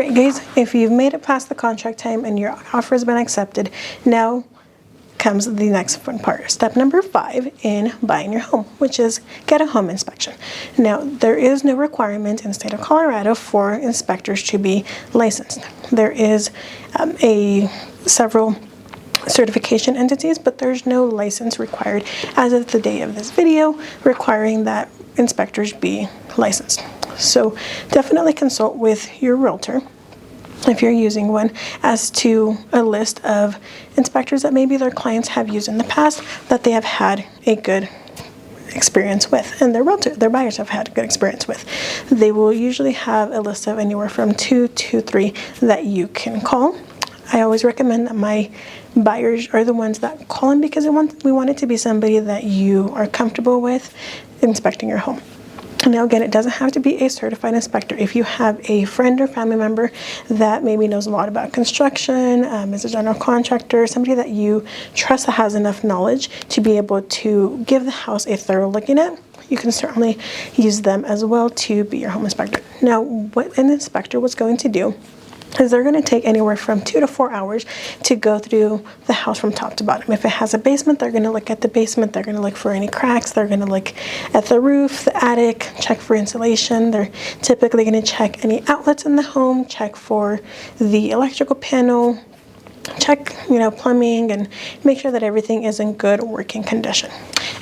Alright guys, if you've made it past the contract time and your offer has been accepted, now comes the next fun part. Step number 5 in buying your home, which is get a home inspection. Now, there is no requirement in the state of Colorado for inspectors to be licensed. There is several certification entities, but there's no license required as of the day of this video requiring that inspectors be licensed. So definitely consult with your realtor, if you're using one, as to a list of inspectors that maybe their clients have used in the past that they have had a good experience with, and their buyers have had a good experience with. They will usually have a list of anywhere from 2 to 3 that you can call. I always recommend that my buyers are the ones that call in because we want it to be somebody that you are comfortable with inspecting your home. Now again, it doesn't have to be a certified inspector. If you have a friend or family member that maybe knows a lot about construction, is a general contractor, somebody that you trust that has enough knowledge to be able to give the house a thorough looking at, you can certainly use them as well to be your home inspector. Now, what an inspector was going to do is they're going to take anywhere from 2 to 4 hours to go through the house from top to bottom. If it has a basement, they're going to look at the basement. They're going to look for any cracks. They're going to look at the roof, the attic, check for insulation. They're typically going to check any outlets in the home, check for the electrical panel, check, plumbing, and make sure that everything is in good working condition.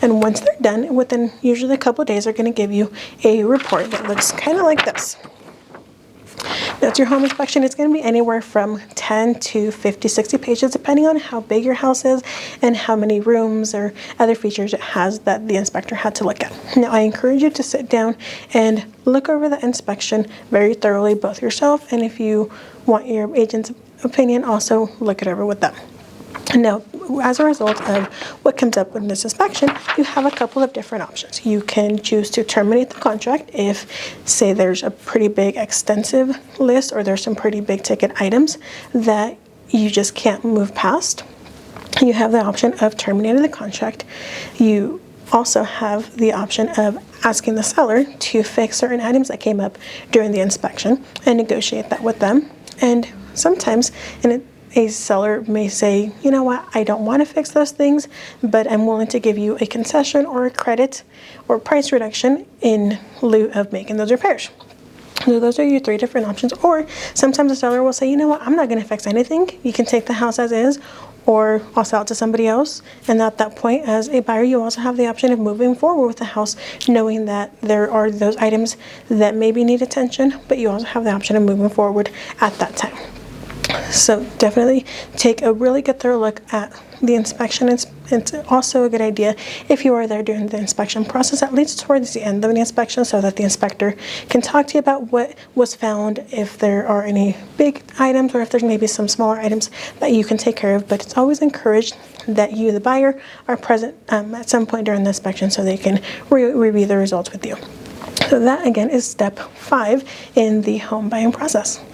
And once they're done, within usually a couple of days, they're going to give you a report that looks kind of like this. That's your home inspection. It's going to be anywhere from 10 to 50, 60 pages, depending on how big your house is and how many rooms or other features it has that the inspector had to look at. Now, I encourage you to sit down and look over the inspection very thoroughly, both yourself, and if you want your agent's opinion, also look it over with them. Now, as a result of what comes up with this inspection, you have a couple of different options. You can choose to terminate the contract if, say, there's a pretty big extensive list or there's some pretty big ticket items that you just can't move past. You have the option of terminating the contract. You also have the option of asking the seller to fix certain items that came up during the inspection and negotiate that with them. And sometimes, a seller may say, you know what, I don't want to fix those things, but I'm willing to give you a concession or a credit or price reduction in lieu of making those repairs. So those are your 3 different options. Or sometimes the seller will say, you know what, I'm not going to fix anything. You can take the house as is, or I'll sell it to somebody else. And at that point, as a buyer, you also have the option of moving forward with the house, knowing that there are those items that maybe need attention, but you also have the option of moving forward at that time. So definitely take a really good thorough look at the inspection. It's also a good idea if you are there during the inspection process, at least towards the end of the inspection, so that the inspector can talk to you about what was found, if there are any big items or if there's maybe some smaller items that you can take care of. But it's always encouraged that you, the buyer, are present at some point during the inspection so they can review the results with you. So that again is step 5 in the home buying process.